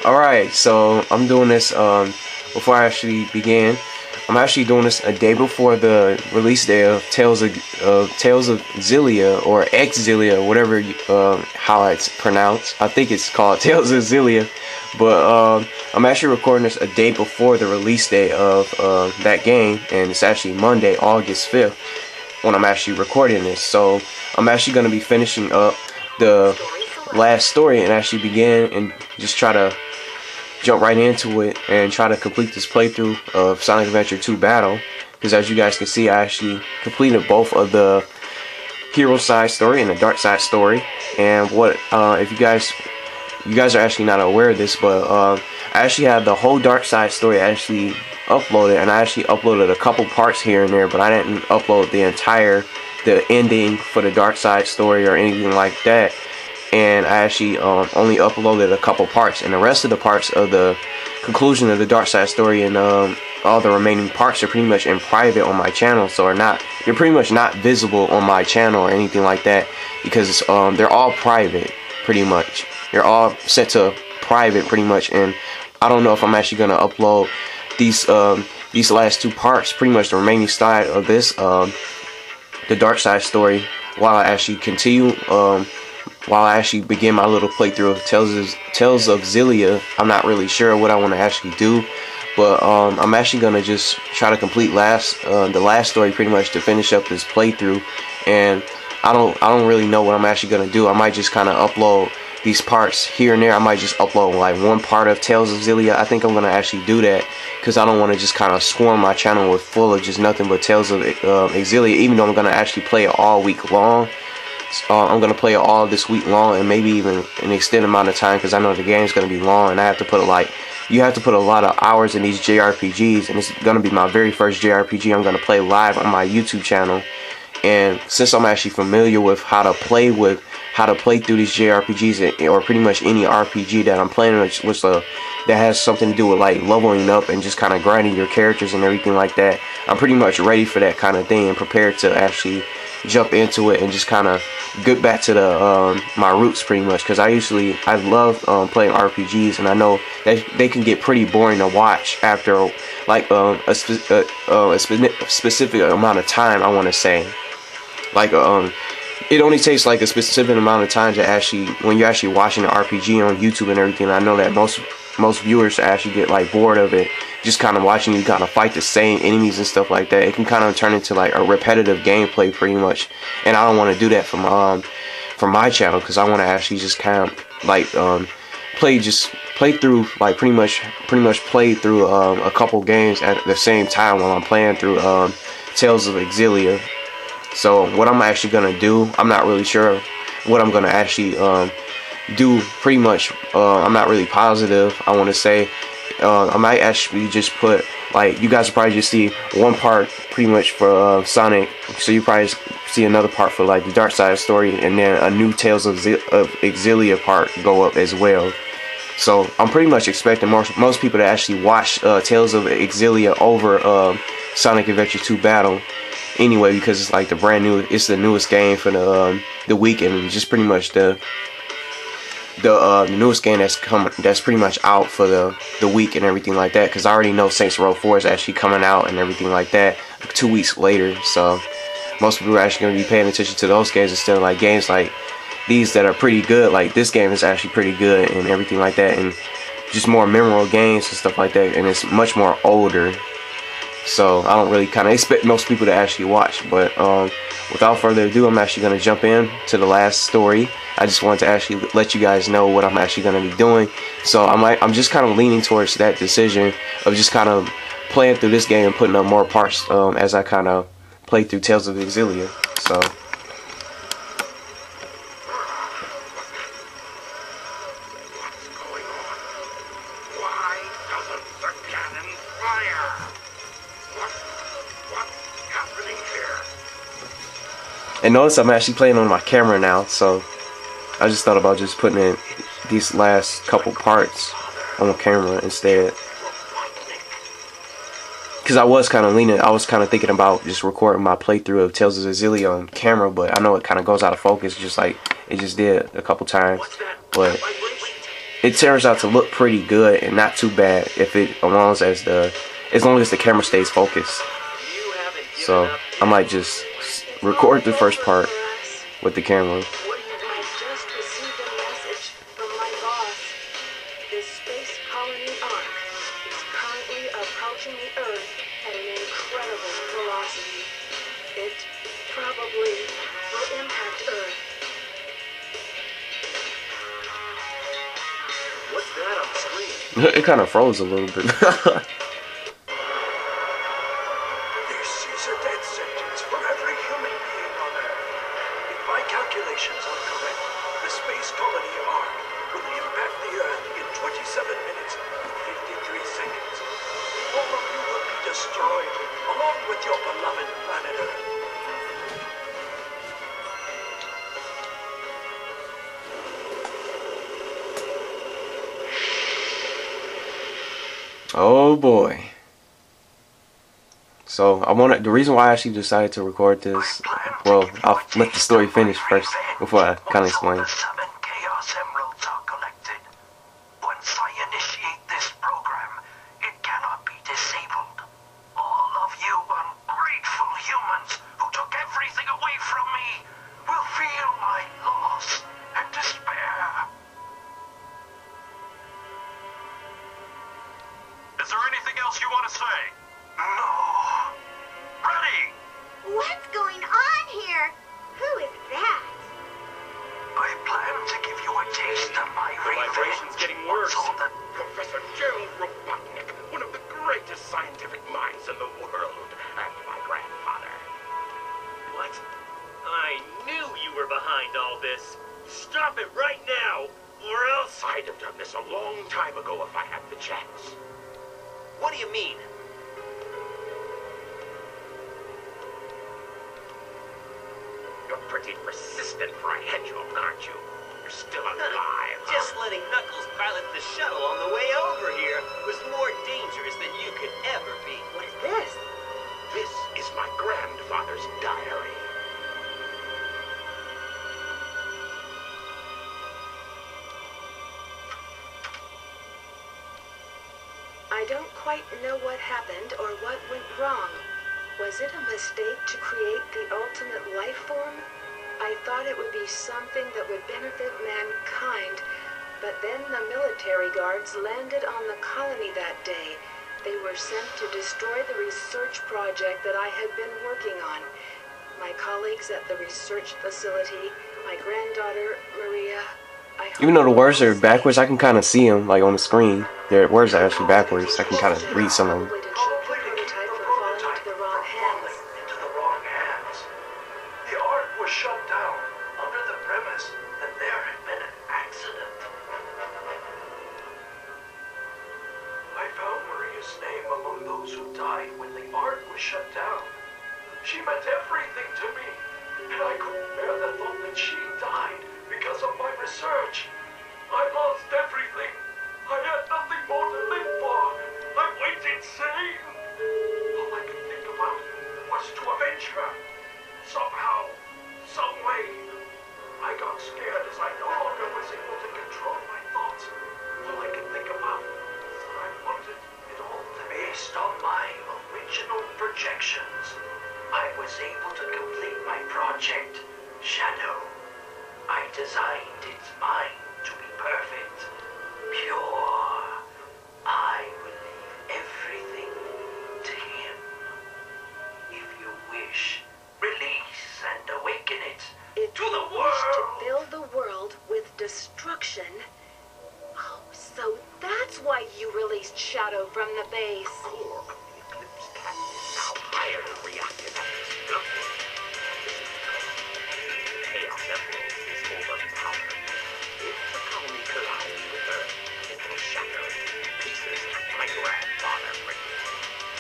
Alright, so I'm doing this before I actually begin. I'm actually doing this a day before the release day of Tales of Xillia, or Xillia, whatever how it's pronounced. I think it's called Tales of Xillia, but I'm actually recording this a day before the release day of that game, and it's actually Monday, August 5th, when I'm actually recording this. So I'm actually going to be finishing up the last story and actually begin and just try to jump right into it and try to complete this playthrough of Sonic Adventure 2 Battle, because as you guys can see, I actually completed both of the hero side story and the dark side story. And what if you guys are actually not aware of this, but I actually have the whole dark side story actually uploaded, and I actually uploaded a couple parts here and there, but I didn't upload the ending for the dark side story or anything like that. And I actually only uploaded a couple parts, and the rest of the parts of the conclusion of the dark side story and all the remaining parts are pretty much in private on my channel, so they're pretty much not visible on my channel or anything like that, because they're all private, pretty much. They're all set to private pretty much, and I don't know if I'm actually gonna upload these last two parts, pretty much the remaining side of this the dark side story, while I actually continue while I actually begin my little playthrough of Tales of Xillia. I'm not really sure what I want to actually do, but I'm actually gonna just try to complete the last story pretty much to finish up this playthrough. And I don't really know what I'm actually gonna do. I might just kind of upload these parts here and there. I might just upload like one part of Tales of Xillia. I think I'm gonna actually do that, because I don't want to just kind of swarm my channel with full of just nothing but Tales of Xillia, even though I'm gonna actually play it all week long. I'm gonna play it all this week long, and maybe even an extended amount of time, because I know the game's gonna be long, and I have to put you have to put a lot of hours in these JRPGs, and it's gonna be my very first JRPG I'm gonna play live on my YouTube channel. And since I'm actually familiar with how to play through these JRPGs, or pretty much any RPG that I'm playing, that has something to do with like leveling up and just kind of grinding your characters and everything like that, I'm pretty much ready for that kind of thing and prepared to actually jump into it and just kind of get back to my roots pretty much, because I love playing RPGs, and I know that they can get pretty boring to watch after like a specific amount of time. I want to say like it only takes like a specific amount of time to actually, when you're actually watching an RPG on YouTube and everything, I know that most viewers actually get like bored of it, just kind of watching you kind of fight the same enemies and stuff like that. It can kind of turn into like a repetitive gameplay pretty much, and I don't want to do that from my channel, because I want to actually just kind of like play through like pretty much play through a couple games at the same time while I'm playing through Tales of Xillia. So what I'm actually gonna do, I'm not really sure what I'm gonna actually do. Pretty much, I'm not really positive. I want to say I might actually just put, like, you guys will probably just see one part pretty much for Sonic, so you probably see another part for like the dark side story, and then a new Tales of Xillia part go up as well. So I'm pretty much expecting most people to actually watch Tales of Xillia over Sonic Adventure 2 Battle anyway, because it's like it's the newest game for the week, and just pretty much the newest game that's pretty much out for the week and everything like that, because I already know Saints Row 4 is actually coming out and everything like that 2 weeks later. So most people are actually going to be paying attention to those games instead of like games like these that are pretty good. Like this game is actually pretty good and everything like that, and just more memorable games and stuff like that, and it's much more older. So I don't really kind of expect most people to actually watch. But without further ado, I'm actually going to jump in to the last story. I just wanted to actually let you guys know what I'm actually going to be doing. So I'm just kind of leaning towards that decision of just kind of playing through this game and putting up more parts as I kind of play through Tales of Xillia. So and notice I'm actually playing on my camera now, so I just thought about just putting in these last couple parts on camera instead, because I was kind of thinking about just recording my playthrough of Tales of Xillia on camera, but I know it kind of goes out of focus, just like it just did a couple times. But it turns out to look pretty good and not too bad if it as long as the camera stays focused. So I might just record the first part with the camera. I just received a message from my boss. The space colony Ark is currently approaching the Earth at an incredible velocity. It probably will impact Earth. What's that on the screen? It kind of froze a little bit. This is a death sentence for every human being on Earth. If my calculations are correct, the space colony Ark will impact the Earth in 27 minutes and 53 seconds. All of you will be destroyed, along with your beloved planet Earth. Oh boy. So the reason why I actually decided to record this, well, I'll let the story finish first before I kind of explain. Chaos emeralds are collected. Once I initiate this program, it cannot be disabled. All of you ungrateful humans who took everything away from me will feel my loss and despair. Is there anything else you want to say? No. Ready! What's going on here? Who is that? I plan to give you a taste of my vibration's getting worse. All the Professor Gerald Robotnik, one of the greatest scientific minds in the world, and my grandfather. What? I knew you were behind all this. Stop it right now, or else I'd have done this a long time ago if I had the chance. What do you mean? You're pretty persistent for a hedgehog, aren't you? You're still alive. Just letting Knuckles pilot the shuttle on the way over here was more dangerous than you could ever be. What is this? This is my grandfather's diary. I don't quite know what happened or what went wrong. Was it a mistake to create the ultimate life form? I thought it would be something that would benefit mankind, but then the military guards landed on the colony that day. They were sent to destroy the research project that I had been working on. My colleagues at the research facility, my granddaughter, Maria, Even though the words are backwards, I can kind of see them, like on the screen. Their words are actually backwards. I can kind of read some of them. into the wrong hands. The Ark was shut down under the premise that there had been an accident. I found Maria's name among those who died when the Ark was shut down. She meant everything to me, and I couldn't bear the thought that she died because of my research. I lost everything. I had nothing more to live for. I went insane. All I could think about was to avenge her. Somehow, some way. I got scared as I no longer was able to control my thoughts. All I could think about was that I wanted it all to be based on my original projections. I was able to complete my project, Shadow. I designed its mind to be perfect, pure. I will leave everything to him. If you wish, release and awaken it If to you the wish to world. fill the world with destruction. Oh, so that's why you released Shadow from the base. Core of the Eclipse Cat is now highly reactive and destructive. Chaos Emerald is overpowered. If the colony collides with Earth, it will shatter into pieces like my grandfather predicted.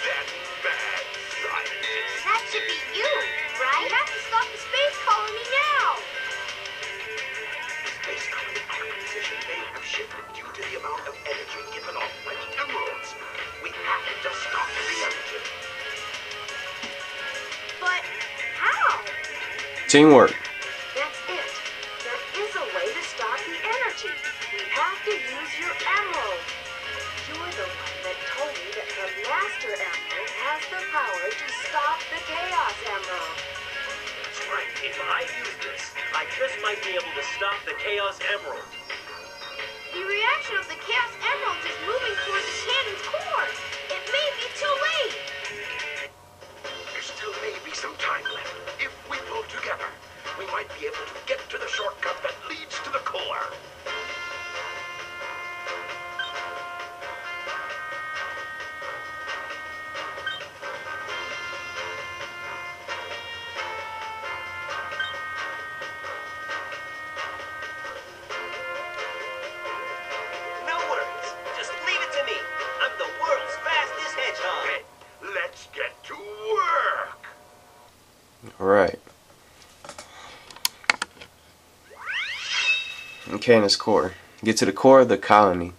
That bad scientist. That should be you, right? We have to stop the space colony now. The space colony acquisition may have shifted due to the amount of energy given off by the emeralds. We have to stop the engine. But how? Teamwork. That's it. There is a way to stop the energy. We have to use power to stop the Chaos Emerald. That's right. If I use this, I just might be able to stop the Chaos Emerald. The reaction of the Chaos Emerald is moving toward the cannon's core. It may be too late. There still may be some time left. If we pull together, we might be able to get to the shortcut that leads to the core. No worries. Just leave it to me. I'm the world's fastest hedgehog. Okay, let's get to work. Alright. Okay, in this core. Get to the core of the colony.